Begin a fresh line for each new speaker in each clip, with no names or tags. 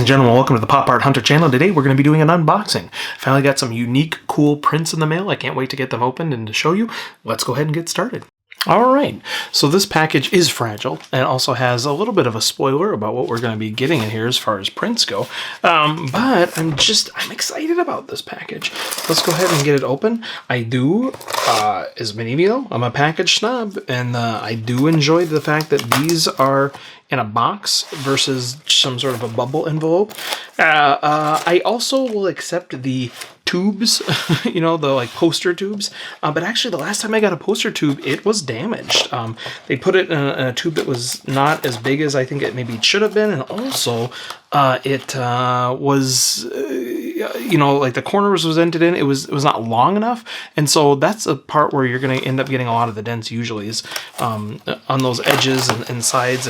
and gentlemen, welcome to the Pop Art Hunter channel. Today we're going to be doing an unboxing. Finally got some unique, cool prints in the mail. I can't wait to get them opened and to show you. Let's go ahead and get started. Alright, so this package is fragile and also has a little bit of a spoiler about what we're going to be getting in here as far as prints go. But I'm excited about this package. Let's go ahead and get it open. I do, as many of you know, I'm a package snob, and I do enjoy the fact that these are in a box versus some sort of a bubble envelope. I also will accept the tubes, you know, the like poster tubes. But actually the last time I got a poster tube, it was damaged. They put it in a tube that was not as big as I think it maybe should have been. And also it was, you know, like the corners was dented in. It was not long enough. And so that's a part where you're going to end up getting a lot of the dents usually is on those edges and sides.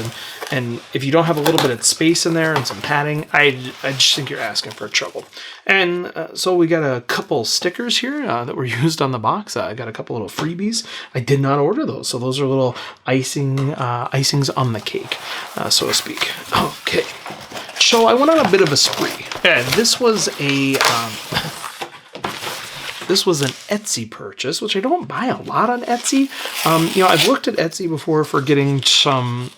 And if you don't have a little bit of space in there and some padding, I just think you're asking for trouble. And so we got a couple stickers here that were used on the box. I got a couple little freebies. I did not order those, so those are little icings on the cake, so to speak. Okay, so I went on a bit of a spree. This was a this was an Etsy purchase, which I don't buy a lot on Etsy. You know, I've looked at Etsy before for getting some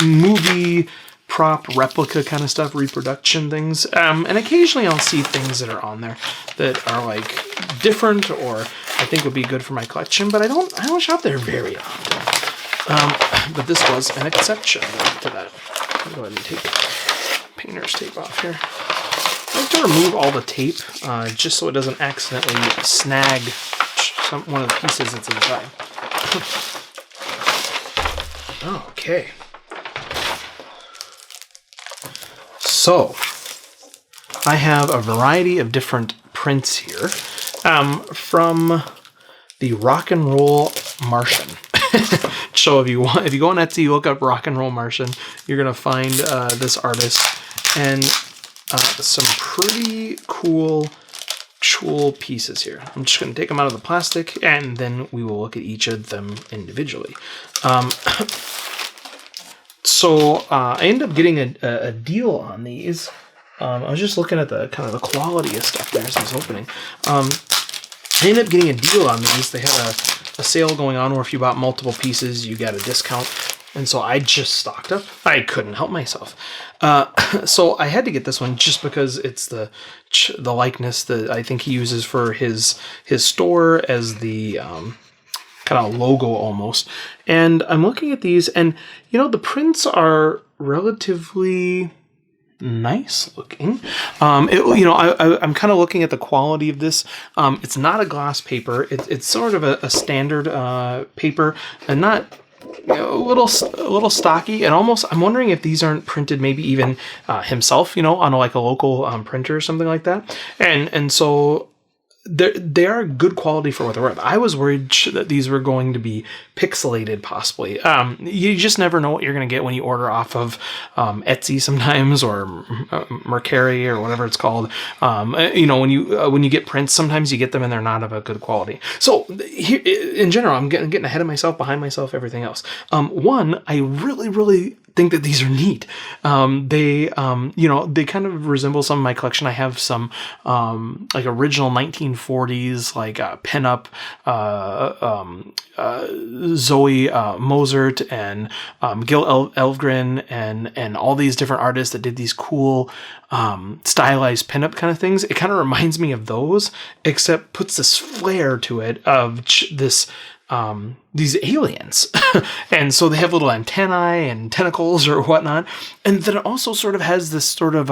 movie prop replica kind of stuff, reproduction things, and occasionally I'll see things that are on there that are like different or I think would be good for my collection, but I don't shop there very often. But this was an exception to that. I'll go ahead and take painter's tape off here. I like to remove all the tape just so it doesn't accidentally snag one of the pieces that's inside. Okay. So, I have a variety of different prints here from TheRocknRollMartian. So if you go on Etsy, you look up RocknRollMartian, you're gonna find this artist and some pretty cool pieces here. I'm just gonna take them out of the plastic and then we will look at each of them individually. So I ended up getting a deal on these. I was just looking at the kind of the quality of stuff there as I was opening. I ended up getting a deal on these. They had a sale going on where if you bought multiple pieces, you got a discount. And so I just stocked up. I couldn't help myself. So I had to get this one just because it's the likeness that I think he uses for his store as the kind of logo almost. And I'm looking at these and, you know, the prints are relatively nice looking. You know, I'm kind of looking at the quality of this. It's not a gloss paper. It's sort of a standard paper and not, you know, a little stocky, and almost I'm wondering if these aren't printed maybe even himself, you know, on like a local printer or something like that. And so they are good quality for what they're worth. I was worried that these were going to be pixelated, possibly. You just never know what you're going to get when you order off of Etsy sometimes, or Mercari, or whatever it's called. You know, when you get prints, sometimes you get them and they're not of a good quality. So here, in general, I'm getting ahead of myself, behind myself, everything else. One, I really think that these are neat. They, you know, they kind of resemble some of my collection. I have some like original 1940s, like pinup, Zoe Mozart and Gil Elvgren and all these different artists that did these cool stylized pinup kind of things. It kind of reminds me of those, except puts this flair to it of this these aliens. And so they have little antennae and tentacles or whatnot. And then it also sort of has this sort of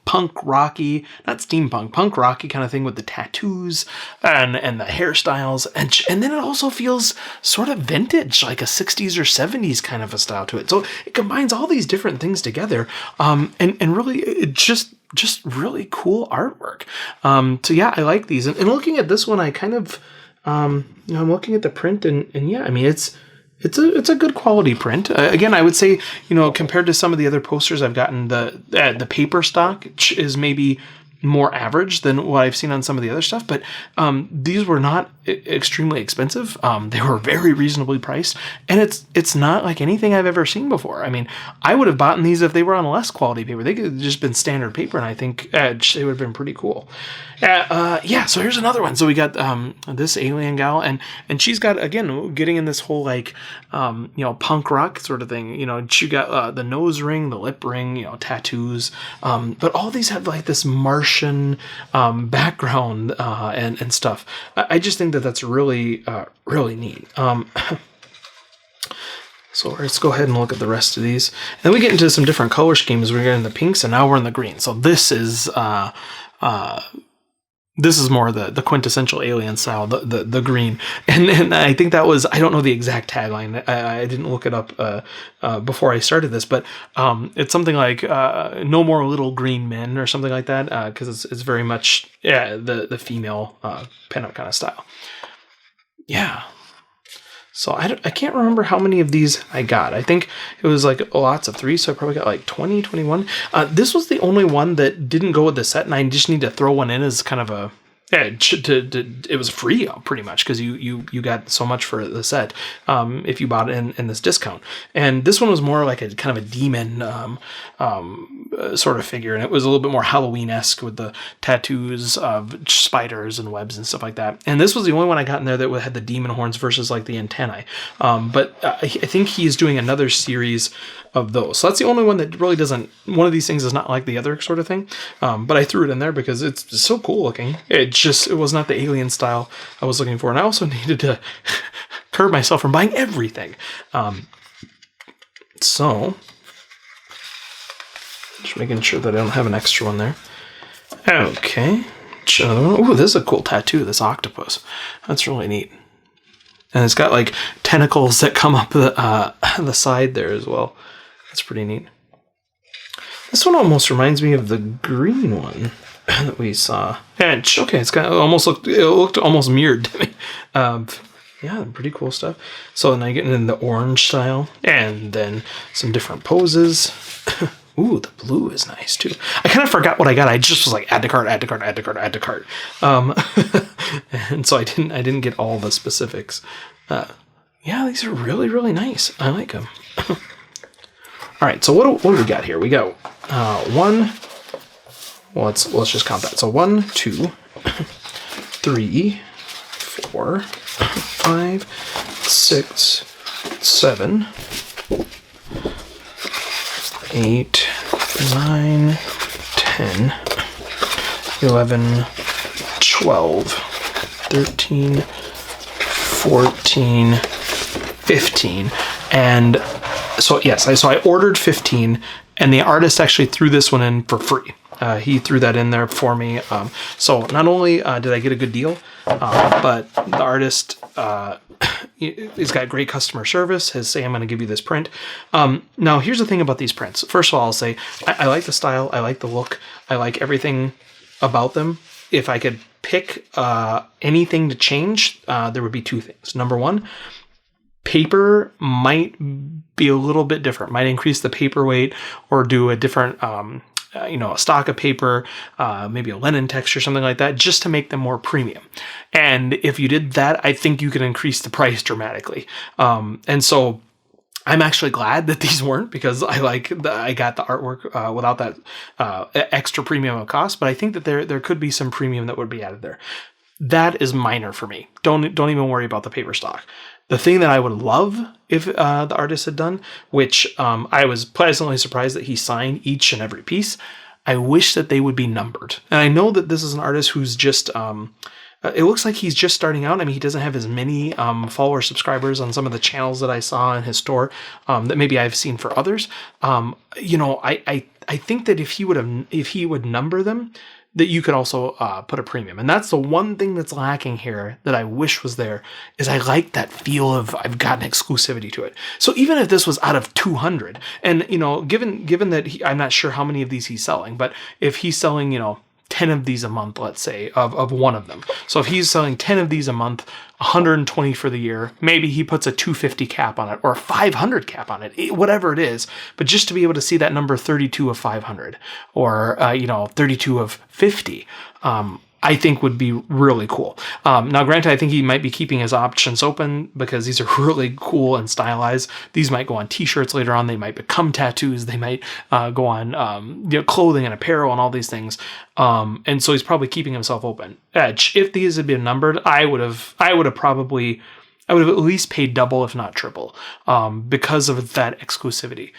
punk rocky, not steampunk, punk rocky kind of thing with the tattoos and the hairstyles. And then it also feels sort of vintage, like a 60s or 70s kind of a style to it. So it combines all these different things together. And really it just really cool artwork. So yeah, I like these. And looking at this one, I kind of, you know, I'm looking at the print and yeah, I mean, it's a good quality print. Again, I would say, you know, compared to some of the other posters I've gotten, the paper stock is maybe more average than what I've seen on some of the other stuff, but these were not extremely expensive. They were very reasonably priced, and it's not like anything I've ever seen before. I mean, I would have bought these if they were on less quality paper. They could have just been standard paper, and I think they would have been pretty cool. Yeah, so here's another one. So we got this alien gal, and she's got, again, getting in this whole like punk rock sort of thing. She got the nose ring, the lip ring, tattoos, but all these have like this Martian background and stuff. I just think that that's really really neat. So let's go ahead and look at the rest of these. And then we get into some different color schemes. We're getting the pinks, and now we're in the green. So this is more the quintessential alien style, the green. And I think that was, I don't know the exact tagline. I didn't look it up before I started this, but it's something like no more little green men or something like that, because it's very much the female pinup kind of style. Yeah. So I can't remember how many of these I got. I think it was like lots of 3, so I probably got like 20, 21. This was the only one that didn't go with the set, and I just need to throw one in as kind of a... it was free pretty much, because you got so much for the set if you bought it in this discount. And this one was more like a kind of a demon sort of figure, and it was a little bit more Halloween-esque with the tattoos of spiders and webs and stuff like that. And this was the only one I got in there that had the demon horns versus like the antennae. But I think he's doing another series of those. So that's the only one that really doesn't... One of these things is not like the other sort of thing. But I threw it in there because it's so cool looking. It was not the alien style I was looking for. And I also needed to curb myself from buying everything. So... Just making sure that I don't have an extra one there. Okay. Ooh, this is a cool tattoo, this octopus. That's really neat. And it's got like tentacles that come up the side there as well. That's pretty neat. This one almost reminds me of the green one that we saw. And okay, it looked almost mirrored to me. Yeah, pretty cool stuff. So now you're getting in the orange style, and then some different poses. Ooh, the blue is nice too. I kind of forgot what I got. I just was like, add to cart, add to cart, add to cart, add to cart. And so I didn't get all the specifics. Yeah, these are really, really nice. I like them. All right, so what do we got here? We got one. Well, let's just count that. So 1, 2, 3, 4, 5, 6, 7, 8, 9, 10, 11, 12, 13, 14, 15. And so, yes, so I ordered 15, and the artist actually threw this one in for free. He threw that in there for me. So not only did I get a good deal, but the artist... he's got great customer service. He'll say, I'm going to give you this print. Now, here's the thing about these prints. First of all, I'll say, I like the style. I like the look. I like everything about them. If I could pick anything to change, there would be 2 things. Number 1, paper might be a little bit different. Might increase the paper weight or do a different... a stock of paper, maybe a linen texture, something like that, just to make them more premium. And if you did that, I think you could increase the price dramatically. And so I'm actually glad that these weren't, because I got the artwork without that extra premium of cost. But I think that there could be some premium that would be added there. That is minor for me. Don't even worry about the paper stock. The thing that I would love if the artist had done, which I was pleasantly surprised that he signed each and every piece, I wish that they would be numbered. And I know that this is an artist who's just, it looks like he's just starting out. I mean, he doesn't have as many follower subscribers on some of the channels that I saw in his store that maybe I've seen for others. I think that if he would number them, that you could also put a premium. And that's the one thing that's lacking here that I wish was there, is I like that feel of I've got an exclusivity to it. So even if this was out of 200, and, given that I'm not sure how many of these he's selling, but if he's selling, 10 10 of these a month, let's say, of one of them. So if he's selling 10 of these a month, 120 for the year, maybe he puts a 250 cap on it or a 500 cap on it, whatever it is. But just to be able to see that number 32 of 500 or, 32 of 50, I think would be really cool. Now, granted, I think he might be keeping his options open because these are really cool and stylized. These might go on t-shirts later on. They might become tattoos. They might go on clothing and apparel and all these things. And so he's probably keeping himself open. If these had been numbered, I would have at least paid double, if not triple, because of that exclusivity.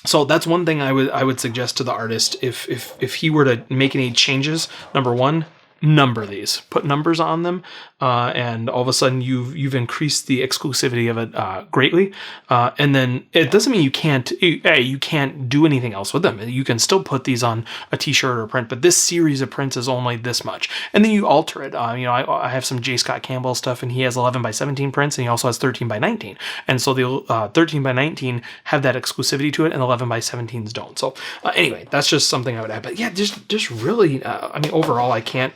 So that's one thing I would suggest to the artist if he were to make any changes. Number one, number these, put numbers on them, and all of a sudden you've increased the exclusivity of it greatly. And then it doesn't mean you can't do anything else with them. You can still put these on a t-shirt or a print, but this series of prints is only this much. And then you alter it. I have some J. Scott Campbell stuff, and he has 11 by 17 prints, and he also has 13 by 19. And so the 13 by 19 have that exclusivity to it, and 11 by 17s don't. So anyway, that's just something I would add. But yeah, just really, overall, I can't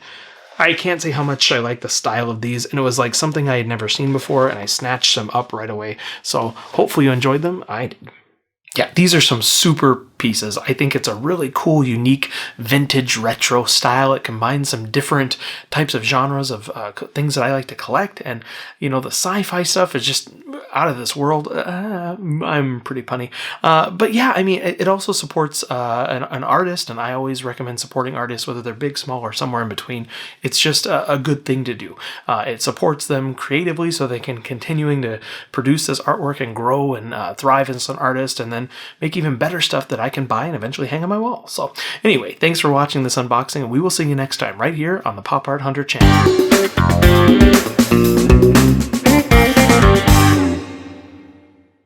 say how much I like the style of these, and it was like something I had never seen before, and I snatched them up right away. So hopefully you enjoyed them. I did. Yeah, these are some super pieces. I think it's a really cool, unique, vintage, retro style. It combines some different types of genres of things that I like to collect. And, the sci-fi stuff is just out of this world. I'm pretty punny. But yeah, it also supports an artist, and I always recommend supporting artists, whether they're big, small, or somewhere in between. It's just a good thing to do. It supports them creatively so they can continuing to produce this artwork and grow and thrive as an artist, and then make even better stuff that I can buy and eventually hang on my wall. So anyway, thanks for watching this unboxing, and we will see you next time right here on the Pop Art Hunter channel.